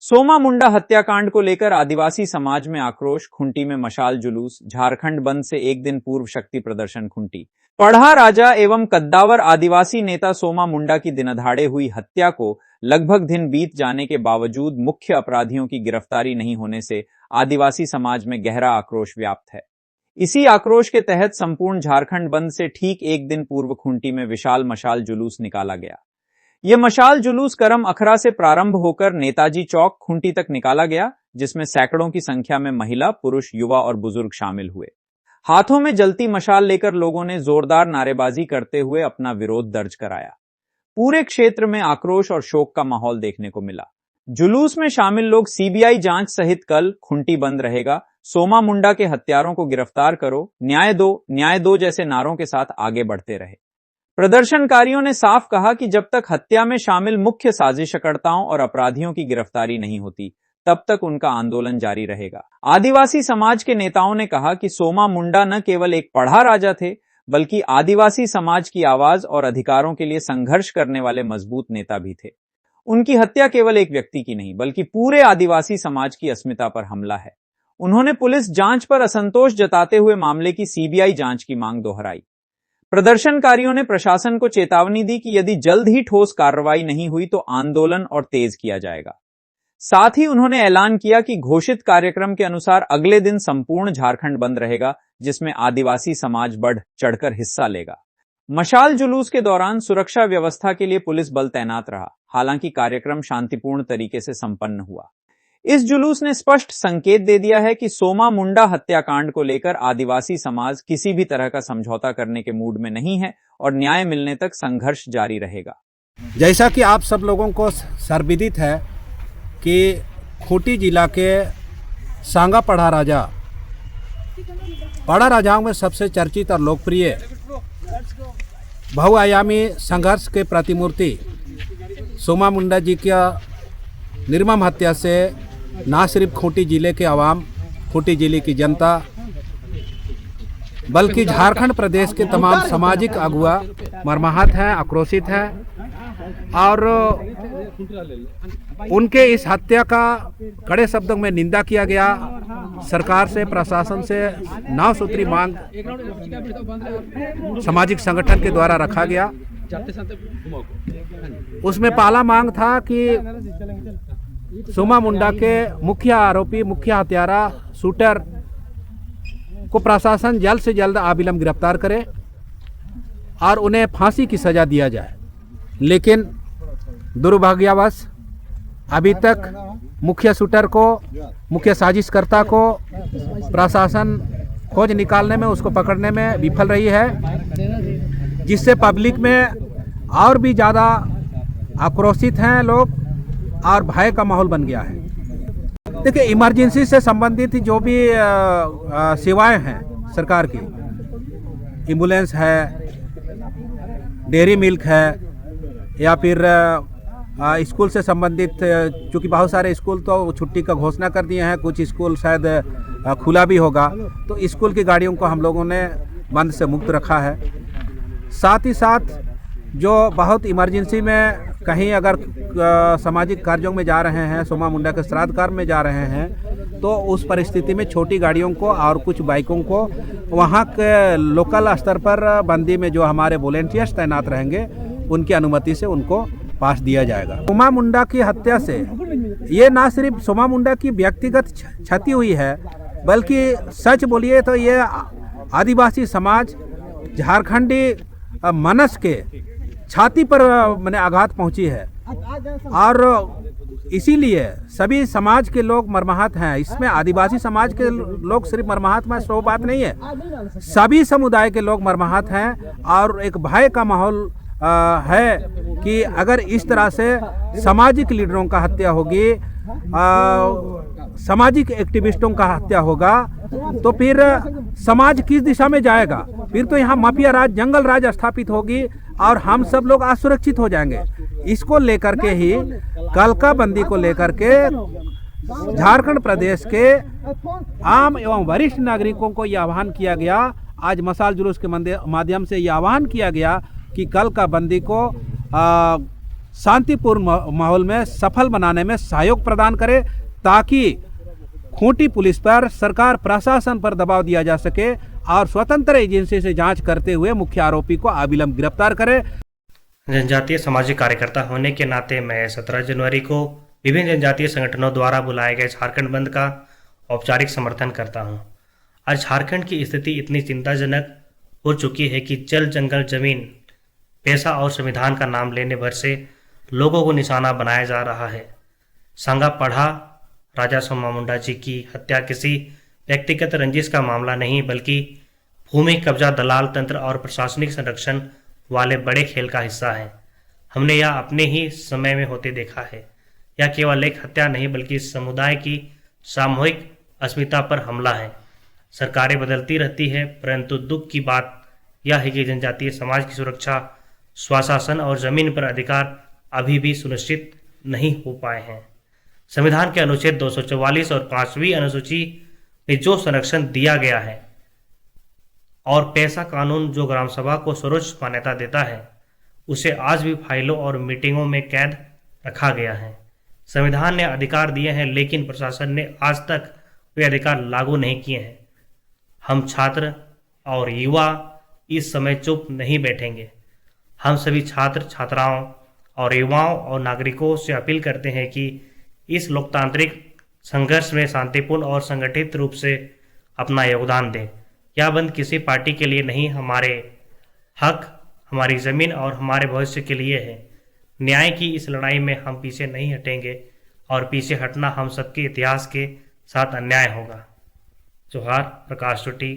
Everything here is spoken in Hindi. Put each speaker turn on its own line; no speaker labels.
सोमा मुंडा हत्याकांड को लेकर आदिवासी समाज में आक्रोश, खुंटी में मशाल जुलूस, झारखंड बंद से एक दिन पूर्व शक्ति प्रदर्शन खुंटी। पढ़ा राजा एवं कद्दावर आदिवासी नेता सोमा मुंडा की दिनदहाड़े हुई हत्या को लगभग दिन बीत जाने के बावजूद मुख्य अपराधियों की गिरफ्तारी नहीं होने से आदिवासी समाज में गहरा आक्रोश व्याप्त है। इसी आक्रोश के तहत संपूर्ण झारखंड बंद से ठीक एक दिन पूर्व खुंटी में विशाल मशाल जुलूस निकाला गया। यह मशाल जुलूस करम अखरा से प्रारंभ होकर नेताजी चौक खुंटी तक निकाला गया, जिसमें सैकड़ों की संख्या में महिला, पुरुष, युवा और बुजुर्ग शामिल हुए। हाथों में जलती मशाल लेकर लोगों ने जोरदार नारेबाजी करते हुए अपना विरोध दर्ज कराया। पूरे क्षेत्र में आक्रोश और शोक का माहौल देखने को मिला। जुलूस में शामिल लोग सीबीआई जांच सहित कल खुंटी बंद रहेगा, सोमा मुंडा के हत्यारों को गिरफ्तार करो, न्याय दो जैसे नारों के साथ आगे बढ़ते रहे। प्रदर्शनकारियों ने साफ कहा कि जब तक हत्या में शामिल मुख्य साजिशकर्ताओं और अपराधियों की गिरफ्तारी नहीं होती, तब तक उनका आंदोलन जारी रहेगा। आदिवासी समाज के नेताओं ने कहा कि सोमा मुंडा न केवल एक पढ़ा राजा थे, बल्कि आदिवासी समाज की आवाज और अधिकारों के लिए संघर्ष करने वाले मजबूत नेता भी थे। उनकी हत्या केवल एक व्यक्ति की नहीं, बल्कि पूरे आदिवासी समाज की अस्मिता पर हमला है। उन्होंने पुलिस जांच पर असंतोष जताते हुए मामले की सीबीआई जांच की मांग दोहराई। प्रदर्शनकारियों ने प्रशासन को चेतावनी दी कि यदि जल्द ही ठोस कार्रवाई नहीं हुई तो आंदोलन और तेज किया जाएगा। साथ ही उन्होंने ऐलान किया कि घोषित कार्यक्रम के अनुसार अगले दिन संपूर्ण झारखंड बंद रहेगा, जिसमें आदिवासी समाज बढ़ चढ़कर हिस्सा लेगा। मशाल जुलूस के दौरान सुरक्षा व्यवस्था के लिए पुलिस बल तैनात रहा। हालांकि कार्यक्रम शांतिपूर्ण तरीके से संपन्न हुआ। इस जुलूस ने स्पष्ट संकेत दे दिया है कि सोमा मुंडा हत्याकांड को लेकर आदिवासी समाज किसी भी तरह का समझौता करने के मूड में नहीं है और न्याय मिलने तक संघर्ष जारी रहेगा।
जैसा कि आप सब लोगों को सर्वविदित है कि खूंटी जिला के सांगा पढ़ा राजाओं में सबसे चर्चित और लोकप्रिय बहुआयामी संघर्ष के प्रतिमूर्ति सोमा मुंडा जी का निर्मम हत्या से ना सिर्फ खूंटी जिले के आवाम, खूंटी जिले की जनता, बल्कि झारखंड प्रदेश के तमाम सामाजिक अगुआ मर्माहत हैं, आक्रोशित हैं और उनके इस हत्या का कड़े शब्दों में निंदा किया गया। सरकार से, प्रशासन से 9 सूत्री मांग सामाजिक संगठन के द्वारा रखा गया। उसमें पहला मांग था कि सोमा मुंडा के मुख्य आरोपी, मुख्य हत्यारा, शूटर को प्रशासन जल्द से जल्द अविलंब गिरफ्तार करे और उन्हें फांसी की सजा दिया जाए। लेकिन दुर्भाग्यवश अभी तक मुख्य शूटर को, मुख्य साजिशकर्ता को प्रशासन खोज निकालने में, उसको पकड़ने में विफल रही है, जिससे पब्लिक में और भी ज़्यादा आक्रोशित हैं लोग और भय का माहौल बन गया है। देखिए, इमरजेंसी से संबंधित जो भी सेवाएं हैं सरकार की, एम्बुलेंस है, डेयरी मिल्क है, या फिर स्कूल से संबंधित, चूँकि बहुत सारे स्कूल तो छुट्टी का घोषणा कर दिए हैं, कुछ स्कूल शायद खुला भी होगा, तो स्कूल की गाड़ियों को हम लोगों ने बंद से मुक्त रखा है। साथ ही साथ जो बहुत इमरजेंसी में कहीं अगर सामाजिक कार्यों में जा रहे हैं, सोमा मुंडा के श्राद्ध कार्य में जा रहे हैं, तो उस परिस्थिति में छोटी गाड़ियों को और कुछ बाइकों को वहाँ के लोकल स्तर पर बंदी में जो हमारे वॉलेंटियर्स तैनात रहेंगे, उनकी अनुमति से उनको पास दिया जाएगा। सोमा मुंडा की हत्या से ये ना सिर्फ सोमा मुंडा की व्यक्तिगत क्षति हुई है, बल्कि सच बोलिए तो ये आदिवासी समाज, झारखंडी मनस के छाती पर मैंने आघात पहुंची है और इसीलिए सभी समाज के लोग मर्माहत हैं। इसमें आदिवासी समाज के लोग सिर्फ मर्माहत में सो बात नहीं है, सभी समुदाय के लोग मर्माहत हैं और एक भय का माहौल है कि अगर इस तरह से सामाजिक लीडरों का हत्या होगी, सामाजिक एक्टिविस्टों का हत्या होगा, तो फिर समाज किस दिशा में जाएगा? फिर तो यहाँ माफिया राज, जंगल राज स्थापित होगी और हम सब लोग असुरक्षित हो जाएंगे। इसको लेकर के ही कलका बंदी को लेकर के झारखंड प्रदेश के आम एवं वरिष्ठ नागरिकों को यह आह्वान किया गया, आज मशाल जुलूस के माध्यम से यह आह्वान किया गया कि कल का बंदी को शांतिपूर्ण माहौल में सफल बनाने में सहयोग प्रदान करे, ताकि खूंटी पुलिस पर, सरकार प्रशासन पर दबाव दिया जा सके और स्वतंत्र एजेंसी से जांच करते हुए मुख्य आरोपी को अविलंब गिरफ्तार करे।
जनजातीय सामाजिक कार्यकर्ता होने के नाते मैं 17 जनवरी को विभिन्न जनजातीय संगठनों द्वारा बुलाए गए झारखंड बंद का औपचारिक समर्थन करता हूं। आज झारखंड की स्थिति इतनी चिंताजनक हो चुकी है कि जल, जंगल, जमीन, पैसा और संविधान का नाम लेने भर से लोगों को निशाना बनाया जा रहा है। सांगा पढ़ा राजा सोमा मुंडा जी की हत्या किसी व्यक्तिगत रंजिश का मामला नहीं, बल्कि भूमि कब्जा, दलाल तंत्र और प्रशासनिक संरक्षण वाले बड़े खेल का हिस्सा है। हमने यह अपने ही समय में होते देखा है। यह केवल एक हत्या नहीं, बल्कि समुदाय की सामूहिक अस्मिता पर हमला है। सरकारें बदलती रहती है, परंतु दुख की बात यह है कि जनजातीय समाज की सुरक्षा, स्वशासन और जमीन पर अधिकार अभी भी सुनिश्चित नहीं हो पाए हैं। संविधान के अनुच्छेद 244 और 5वीं अनुसूची में जो संरक्षण दिया गया है और पैसा कानून जो ग्राम सभा को सर्वोच्च मान्यता देता है, उसे आज भी फाइलों और मीटिंगों में कैद रखा गया है। संविधान ने अधिकार दिए हैं, लेकिन प्रशासन ने आज तक वे अधिकार लागू नहीं किए हैं। हम छात्र और युवा इस समय चुप नहीं बैठेंगे। हम सभी छात्र, छात्राओं और युवाओं और नागरिकों से अपील करते हैं कि इस लोकतांत्रिक संघर्ष में शांतिपूर्ण और संगठित रूप से अपना योगदान दें। यह बंद किसी पार्टी के लिए नहीं, हमारे हक, हमारी ज़मीन और हमारे भविष्य के लिए है। न्याय की इस लड़ाई में हम पीछे नहीं हटेंगे और पीछे हटना हम सबके इतिहास के साथ अन्याय होगा। जोहार। प्रकाश चोटी,